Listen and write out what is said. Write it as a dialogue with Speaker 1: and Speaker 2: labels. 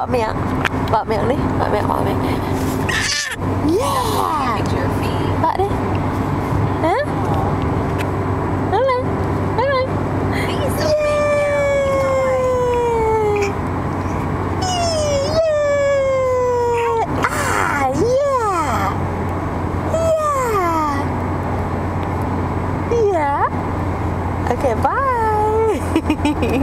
Speaker 1: bọ miệng. Bọ miệng đi, bọ miệng, bọ miệng. Yeah. Bọ đi. Hả? Đứng lên, đứng lên. Yeah. Okay, bye.